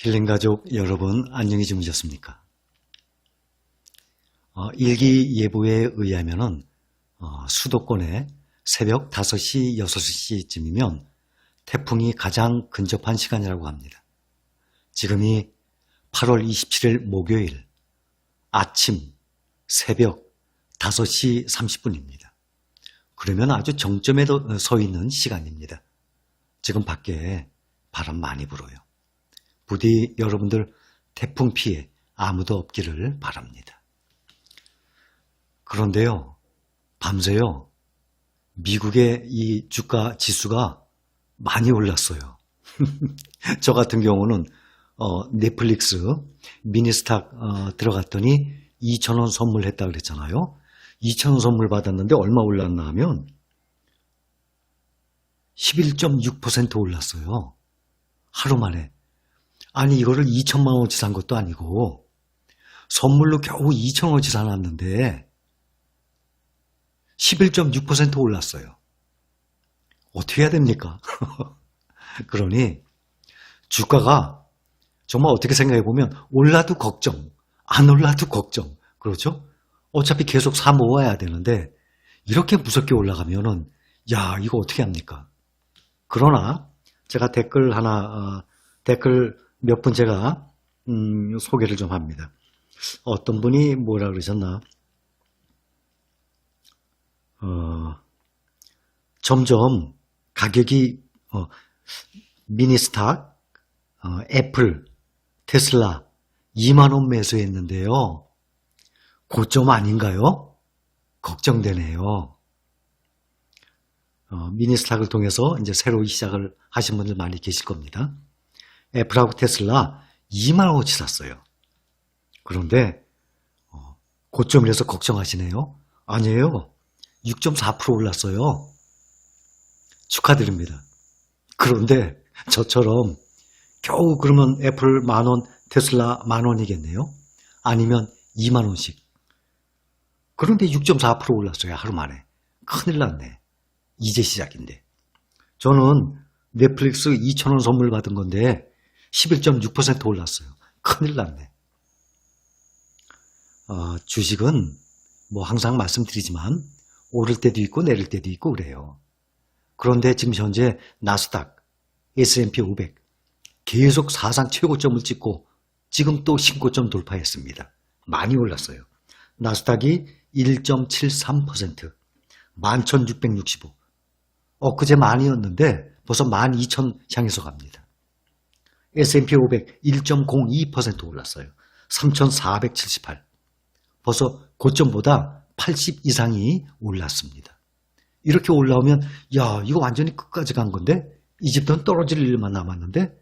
힐링가족 여러분 안녕히 주무셨습니까? 일기예보에 의하면은 수도권에 새벽 5시, 6시쯤이면 태풍이 가장 근접한 시간이라고 합니다. 지금이 8월 27일 목요일 아침 새벽 5시 30분입니다. 그러면 아주 정점에 서 있는 시간입니다. 지금 밖에 바람 많이 불어요. 부디 여러분들 태풍 피해 아무도 없기를 바랍니다. 그런데요, 밤새요, 미국의 이 주가 지수가 많이 올랐어요. 저 같은 경우는 넷플릭스 미니스탁 들어갔더니 2,000원 선물했다 그랬잖아요. 2,000원 선물 받았는데 얼마 올랐나 하면 11.6% 올랐어요. 하루 만에. 아니 이거를 2천만 원어치 산 것도 아니고 선물로 겨우 2,000원어치 사놨는데 11.6% 올랐어요. 어떻게 해야 됩니까? 그러니 주가가 정말 어떻게 생각해 보면 올라도 걱정, 안 올라도 걱정. 그렇죠? 어차피 계속 사 모아야 되는데 이렇게 무섭게 올라가면은 야 이거 어떻게 합니까? 그러나 제가 댓글 몇 분 제가 소개를 좀 합니다. 어떤 분이 뭐라 그러셨나? 점점 가격이 미니스탁, 애플, 테슬라 2만 원 매수했는데요. 고점 아닌가요? 걱정되네요. 미니스탁을 통해서 이제 새로 시작을 하신 분들 많이 계실 겁니다. 애플하고 테슬라 2만 원어치 샀어요. 그런데 고점이라서 걱정하시네요. 아니에요. 6.4% 올랐어요. 축하드립니다. 그런데 저처럼 겨우 그러면 애플 만원, 테슬라 만원이겠네요. 아니면 2만 원씩. 그런데 6.4% 올랐어요. 하루 만에. 큰일 났네. 이제 시작인데. 저는 넷플릭스 2,000원 선물 받은 건데 11.6% 올랐어요. 큰일 났네. 주식은 뭐 항상 말씀드리지만 오를 때도 있고 내릴 때도 있고 그래요. 그런데 지금 현재 나스닥, S&P 500 계속 사상 최고점을 찍고 지금 또 신고점 돌파했습니다. 많이 올랐어요. 나스닥이 1.73%, 11,665. 엊그제 만이었는데 벌써 12,000 향해서 갑니다. S&P 500 1.02% 올랐어요. 3,478. 벌써 고점보다 80 이상이 올랐습니다. 이렇게 올라오면 야 이거 완전히 끝까지 간 건데 이집트는 떨어질 일만 남았는데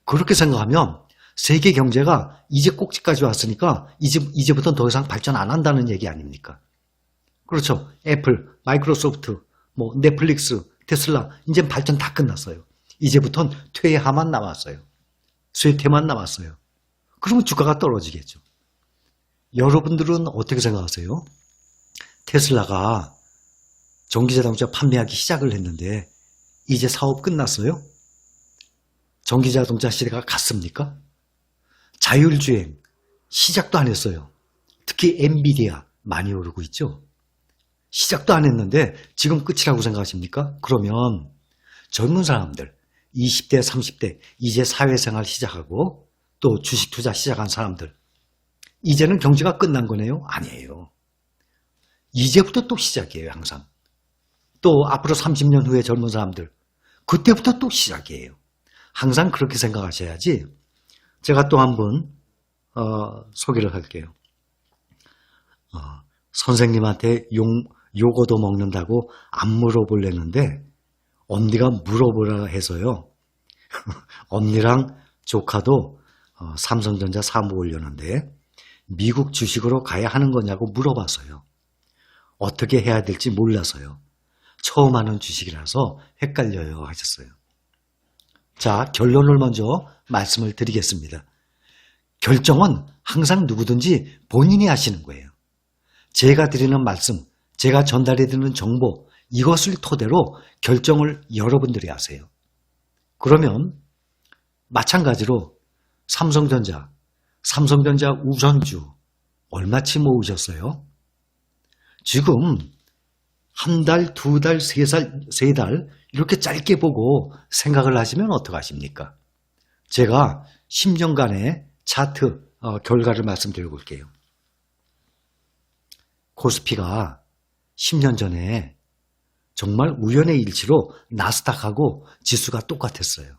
그렇게 생각하면 세계 경제가 이제 꼭지까지 왔으니까 이제부터는 더 이상 발전 안 한다는 얘기 아닙니까? 그렇죠. 애플, 마이크로소프트, 뭐 넷플릭스, 테슬라 이제 발전 다 끝났어요. 이제부터는 퇴화만 남았어요. 쇠퇴만 남았어요. 그러면 주가가 떨어지겠죠. 여러분들은 어떻게 생각하세요? 테슬라가 전기자동차 판매하기 시작을 했는데 이제 사업 끝났어요? 전기자동차 시대가 갔습니까? 자율주행 시작도 안 했어요. 특히 엔비디아 많이 오르고 있죠. 시작도 안 했는데 지금 끝이라고 생각하십니까? 그러면 젊은 사람들 20대, 30대 이제 사회생활 시작하고 또 주식 투자 시작한 사람들 이제는 경제가 끝난 거네요? 아니에요. 이제부터 또 시작이에요. 항상. 또 앞으로 30년 후에 젊은 사람들 그때부터 또 시작이에요. 항상 그렇게 생각하셔야지. 제가 또 한 번 소개를 할게요. 선생님한테 요거도 먹는다고 안 물어보려는데 언니가 물어보라 해서요. 언니랑 조카도 삼성전자 사모 올려는데 미국 주식으로 가야 하는 거냐고 물어봐서요. 어떻게 해야 될지 몰라서요. 처음 하는 주식이라서 헷갈려요 하셨어요. 자, 결론을 먼저 말씀을 드리겠습니다. 결정은 항상 누구든지 본인이 하시는 거예요. 제가 드리는 말씀, 제가 전달해 드리는 정보 이것을 토대로 결정을 여러분들이 하세요. 그러면 마찬가지로 삼성전자 우선주 얼마치 모으셨어요? 지금 한 달, 두 달, 세 달 이렇게 짧게 보고 생각을 하시면 어떡하십니까? 제가 10년간의 차트 결과를 말씀드리고 올게요. 코스피가 10년 전에 정말 우연의 일치로 나스닥하고 지수가 똑같았어요.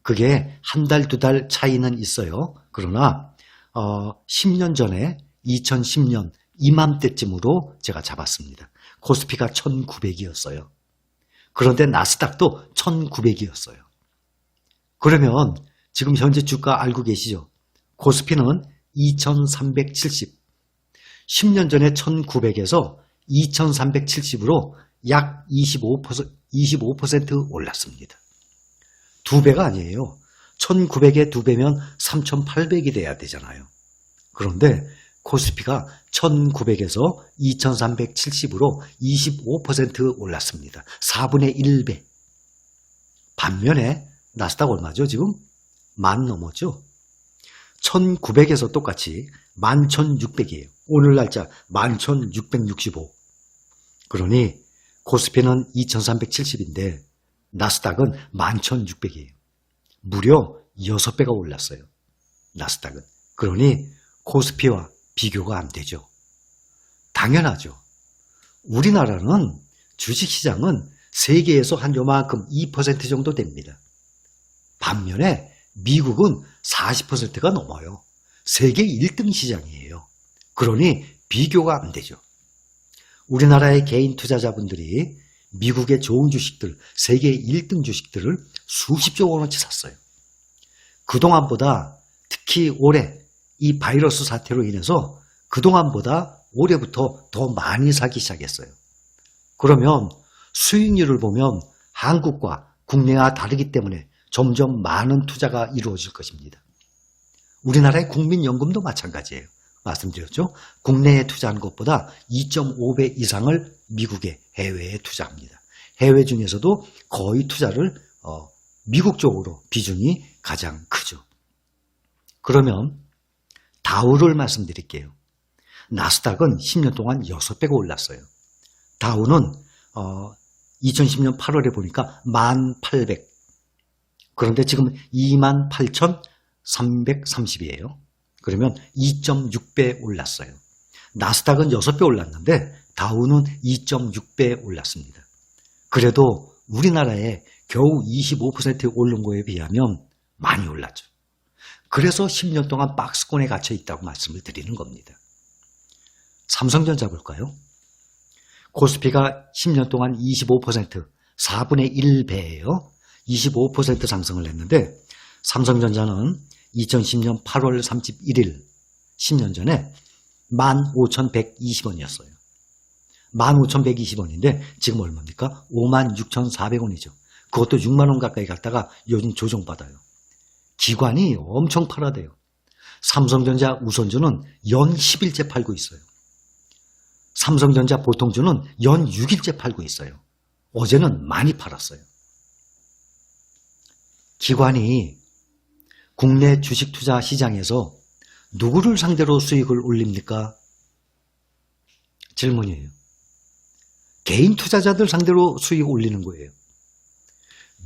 그게 한 달, 두 달 차이는 있어요. 그러나 10년 전에 2010년 이맘때쯤으로 제가 잡았습니다. 코스피가 1900이었어요. 그런데 나스닥도 1900이었어요. 그러면 지금 현재 주가 알고 계시죠? 코스피는 2370. 10년 전에 1900에서 2370으로 약 25% 올랐습니다. 두 배가 아니에요. 1900의 두 배면 3800이 돼야 되잖아요. 그런데 코스피가 1900에서 2370으로 25% 올랐습니다. 4분의 1배. 반면에 나스닥 얼마죠 지금? 10,000 넘었죠? 1900에서 똑같이 11,600이에요. 오늘 날짜 11,665. 그러니 코스피는 2370인데 나스닥은 11,600이에요. 무려 6배가 올랐어요. 나스닥은. 그러니 코스피와 비교가 안 되죠. 당연하죠. 우리나라는 주식시장은 세계에서 한 요만큼 2% 정도 됩니다. 반면에 미국은 40%가 넘어요. 세계 1등 시장이에요. 그러니 비교가 안 되죠. 우리나라의 개인 투자자분들이 미국의 좋은 주식들, 세계 1등 주식들을 수십조 원어치 샀어요. 그동안보다 특히 올해 이 바이러스 사태로 인해서 그동안보다 올해부터 더 많이 사기 시작했어요. 그러면 수익률을 보면 한국과 국내와 다르기 때문에 점점 많은 투자가 이루어질 것입니다. 우리나라의 국민연금도 마찬가지예요. 말씀드렸죠? 국내에 투자하는 것보다 2.5배 이상을 미국의 해외에 투자합니다. 해외 중에서도 거의 투자를 미국 쪽으로 비중이 가장 크죠. 그러면 다우를 말씀드릴게요. 나스닥은 10년 동안 6배가 올랐어요. 다우는 2010년 8월에 보니까 1800. 그런데 지금 28,330이에요. 그러면 2.6배 올랐어요. 나스닥은 6배 올랐는데 다우는 2.6배 올랐습니다. 그래도 우리나라에 겨우 25% 오른 거에 비하면 많이 올랐죠. 그래서 10년 동안 박스권에 갇혀 있다고 말씀을 드리는 겁니다. 삼성전자 볼까요? 코스피가 10년 동안 25%, 4분의 1배예요. 25% 상승을 했는데 삼성전자는 2010년 8월 31일 10년 전에 15,120원이었어요. 15,120원인데 지금 얼마입니까? 56,400원이죠. 그것도 6만 원 가까이 갔다가 요즘 조정받아요. 기관이 엄청 팔아대요. 삼성전자 우선주는 연 10일째 팔고 있어요. 삼성전자 보통주는 연 6일째 팔고 있어요. 어제는 많이 팔았어요. 기관이 국내 주식 투자 시장에서 누구를 상대로 수익을 올립니까? 질문이에요. 개인 투자자들 상대로 수익 올리는 거예요.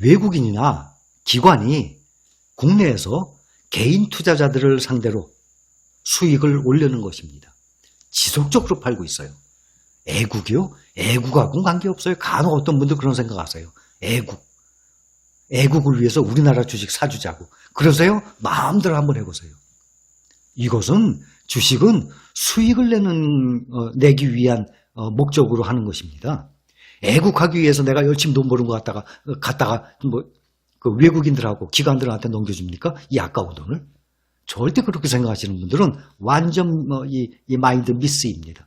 외국인이나 기관이 국내에서 개인 투자자들을 상대로 수익을 올리는 것입니다. 지속적으로 팔고 있어요. 애국이요? 애국하고는 관계없어요. 간혹 어떤 분들 그런 생각하세요. 애국을 위해서 우리나라 주식 사주자고. 그러세요? 마음대로 한번 해보세요. 이것은 주식은 수익을 내기 위한 목적으로 하는 것입니다. 애국하기 위해서 내가 열심히 돈 버는 거 갖다가 그 외국인들하고 기관들한테 넘겨줍니까? 이 아까운 돈을? 절대 그렇게 생각하시는 분들은 완전 이 마인드 미스입니다.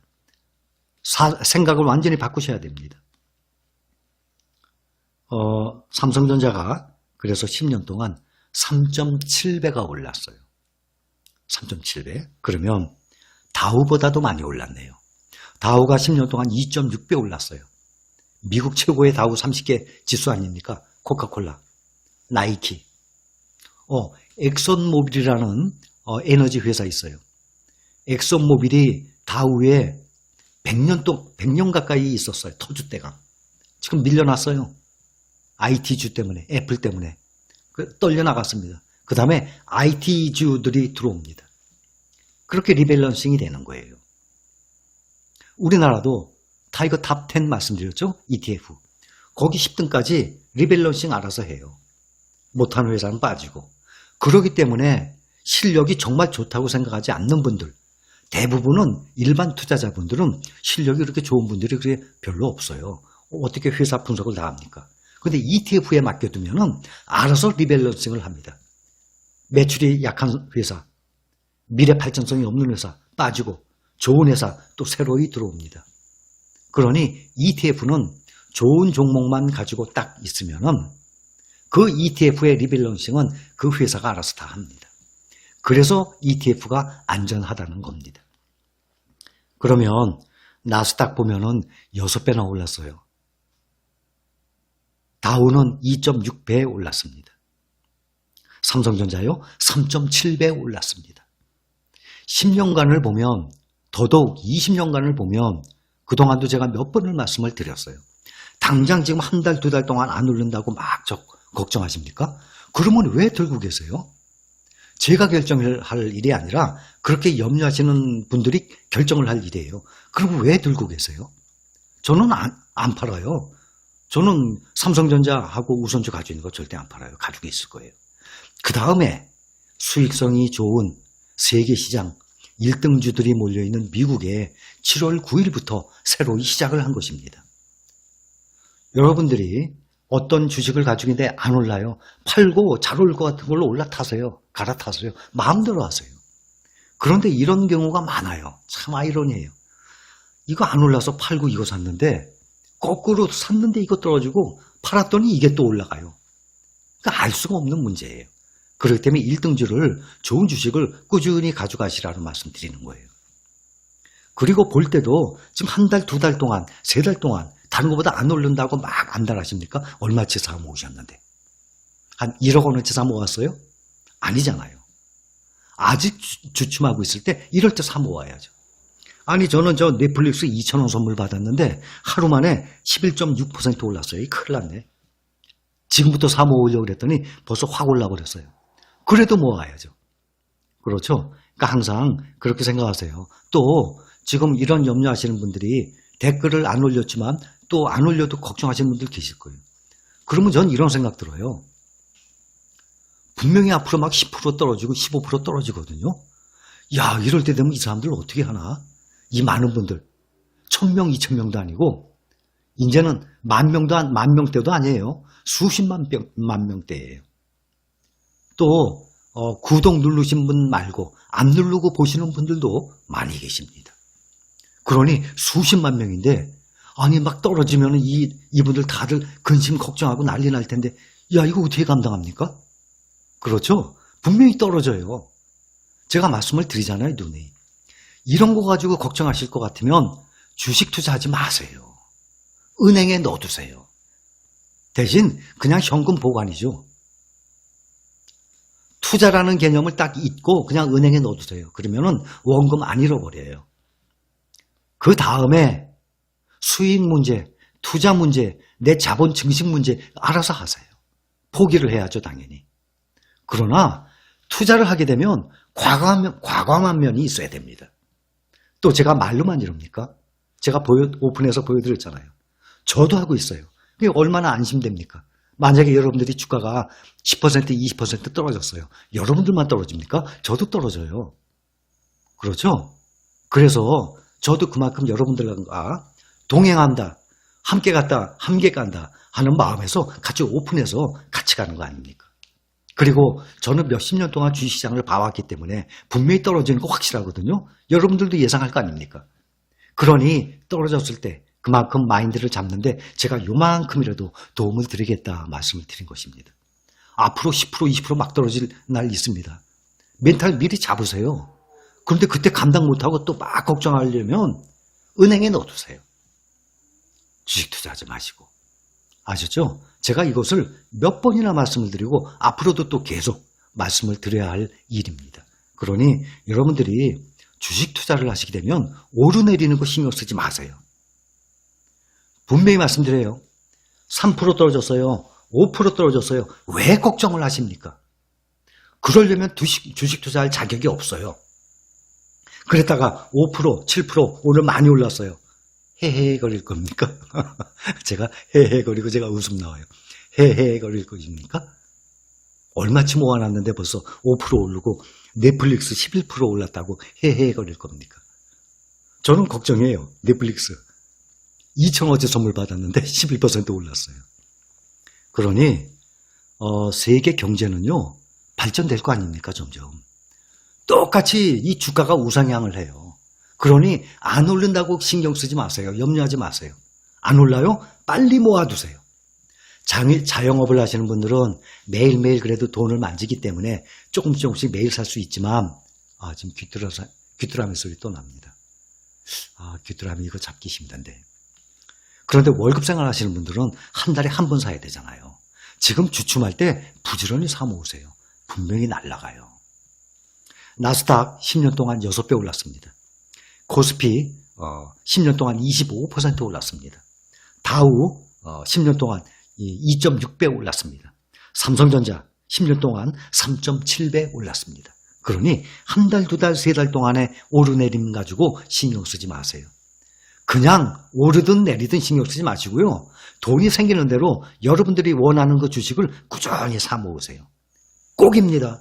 생각을 완전히 바꾸셔야 됩니다. 삼성전자가 그래서 10년 동안 3.7배가 올랐어요. 3.7배. 그러면 다우보다도 많이 올랐네요. 다우가 10년 동안 2.6배 올랐어요. 미국 최고의 다우 30개 지수 아닙니까? 코카콜라, 나이키. 엑손모빌이라는 에너지 회사 있어요. 엑손모빌이 다우에 100년 가까이 있었어요. 터줏대감. 지금 밀려났어요. IT주 때문에, 애플 때문에. 떨려 나갔습니다. 그 다음에 IT주들이 들어옵니다. 그렇게 리밸런싱이 되는 거예요. 우리나라도 타이거 탑 10 말씀드렸죠? ETF. 거기 10등까지 리밸런싱 알아서 해요. 못하는 회사는 빠지고. 그렇기 때문에 실력이 정말 좋다고 생각하지 않는 분들, 대부분은 일반 투자자분들은 실력이 그렇게 좋은 분들이 그렇게 별로 없어요. 어떻게 회사 분석을 다 합니까? 근데 ETF에 맡겨두면 알아서 리밸런싱을 합니다. 매출이 약한 회사, 미래 발전성이 없는 회사 빠지고 좋은 회사 또 새로이 들어옵니다. 그러니 ETF는 좋은 종목만 가지고 딱 있으면은 그 ETF의 리밸런싱은 그 회사가 알아서 다 합니다. 그래서 ETF가 안전하다는 겁니다. 그러면 나스닥 보면은 6배나 올랐어요. 다우는 2.6배 올랐습니다. 삼성전자요 3.7배 올랐습니다. 10년간을 보면 더더욱 20년간을 보면 그동안도 제가 몇 번을 말씀을 드렸어요. 당장 지금 한 달, 두 달 동안 안 오른다고 막 걱정하십니까? 그러면 왜 들고 계세요? 제가 결정을 할 일이 아니라 그렇게 염려하시는 분들이 결정을 할 일이에요. 그리고 왜 들고 계세요? 저는 안 팔아요. 저는 삼성전자하고 우선주 가지고 있는 거 절대 안 팔아요. 가지고 있을 거예요. 그 다음에 수익성이 좋은 세계시장 1등주들이 몰려있는 미국에 7월 9일부터 새로이 시작을 한 것입니다. 여러분들이 어떤 주식을 가지고 있는데 안 올라요. 팔고 잘 올 것 같은 걸로 올라타세요. 갈아타세요. 마음대로 하세요. 그런데 이런 경우가 많아요. 참 아이러니해요. 이거 안 올라서 팔고 이거 샀는데 거꾸로 샀는데 이거 떨어지고 팔았더니 이게 또 올라가요. 그러니까 알 수가 없는 문제예요. 그렇기 때문에 1등주를 좋은 주식을 꾸준히 가져가시라는 말씀 드리는 거예요. 그리고 볼 때도 지금 한 달, 두 달 동안, 세 달 동안 다른 것보다 안 오른다고 막 안달하십니까? 얼마치 사 모으셨는데? 한 1억 원어치 사 모았어요? 아니잖아요. 아직 주춤하고 있을 때 이럴 때 사 모아야죠. 아니 저는 저 넷플릭스 2,000원 선물 받았는데 하루 만에 11.6% 올랐어요. 큰일 났네. 지금부터 사 모으려고 그랬더니 벌써 확 올라버렸어요. 그래도 모아야죠. 그렇죠? 그러니까 항상 그렇게 생각하세요. 또 지금 이런 염려하시는 분들이 댓글을 안 올렸지만 또 안 올려도 걱정하시는 분들 계실 거예요. 그러면 전 이런 생각 들어요. 분명히 앞으로 막 10% 떨어지고 15% 떨어지거든요. 야, 이럴 때 되면 이 사람들 어떻게 하나? 이 많은 분들 1,000명, 2,000명도 아니고 이제는 10,000명대도 아니에요. 수십만 명대예요. 또 구독 누르신 분 말고 안 누르고 보시는 분들도 많이 계십니다. 그러니 수십만 명인데 아니 막 떨어지면 이분들 다들 근심 걱정하고 난리 날 텐데 야 이거 어떻게 감당합니까? 그렇죠? 분명히 떨어져요. 제가 말씀을 드리잖아요. 눈이. 이런 거 가지고 걱정하실 것 같으면 주식 투자하지 마세요. 은행에 넣어두세요. 대신 그냥 현금 보관이죠. 투자라는 개념을 딱 잊고 그냥 은행에 넣어두세요. 그러면은 원금 안 잃어버려요. 그 다음에 수익 문제, 투자 문제, 내 자본 증식 문제 알아서 하세요. 포기를 해야죠, 당연히. 그러나 투자를 하게 되면 과감한 면이 있어야 됩니다. 또 제가 말로만 이럽니까? 제가 오픈해서 보여드렸잖아요. 저도 하고 있어요. 그게 얼마나 안심됩니까? 만약에 여러분들이 주가가 10%, 20% 떨어졌어요. 여러분들만 떨어집니까? 저도 떨어져요. 그렇죠? 그래서 저도 그만큼 여러분들과 동행한다, 함께 갔다, 함께 간다 하는 마음에서 같이 오픈해서 같이 가는 거 아닙니까? 그리고 저는 몇십 년 동안 주식시장을 봐왔기 때문에 분명히 떨어지는 거 확실하거든요. 여러분들도 예상할 거 아닙니까? 그러니 떨어졌을 때 그만큼 마인드를 잡는데 제가 요만큼이라도 도움을 드리겠다 말씀을 드린 것입니다. 앞으로 10%, 20% 막 떨어질 날 있습니다. 멘탈 미리 잡으세요. 그런데 그때 감당 못하고 또 막 걱정하려면 은행에 넣어두세요. 주식 투자하지 마시고. 아셨죠? 제가 이것을 몇 번이나 말씀을 드리고 앞으로도 또 계속 말씀을 드려야 할 일입니다. 그러니 여러분들이 주식 투자를 하시게 되면 오르내리는 거 신경 쓰지 마세요. 분명히 말씀드려요. 3% 떨어졌어요. 5% 떨어졌어요. 왜 걱정을 하십니까? 그러려면 주식 투자할 자격이 없어요. 그랬다가 5%, 7% 오늘 많이 올랐어요. 헤헤거릴 겁니까? 제가 헤헤거리고 제가 웃음 나와요. 헤헤거릴 것입니까? 얼마치 모아놨는데 벌써 5% 오르고 넷플릭스 11% 올랐다고 헤헤거릴 겁니까? 저는 걱정해요. 넷플릭스 2,000원어치 선물 받았는데 11% 올랐어요. 그러니 세계 경제는요 발전될 거 아닙니까? 점점 똑같이 이 주가가 우상향을 해요. 그러니 안 오른다고 신경 쓰지 마세요. 염려하지 마세요. 안 올라요? 빨리 모아두세요. 자영업을 하시는 분들은 매일매일 그래도 돈을 만지기 때문에 조금씩 매일 살 수 있지만 지금 귀뚜라미 소리 또 납니다. 귀뚜라미 이거 잡기 힘든데. 그런데 월급 생활 하시는 분들은 한 달에 한 번 사야 되잖아요. 지금 주춤할 때 부지런히 사 모으세요. 분명히 날아가요. 나스닥 10년 동안 6배 올랐습니다. 코스피 10년 동안 25% 올랐습니다. 다우 10년 동안 2.6배 올랐습니다. 삼성전자 10년 동안 3.7배 올랐습니다. 그러니 한 달, 두 달, 세 달 동안에 오르내림 가지고 신경 쓰지 마세요. 그냥 오르든 내리든 신경 쓰지 마시고요. 돈이 생기는 대로 여러분들이 원하는 그 주식을 꾸준히 사 모으세요. 꼭입니다.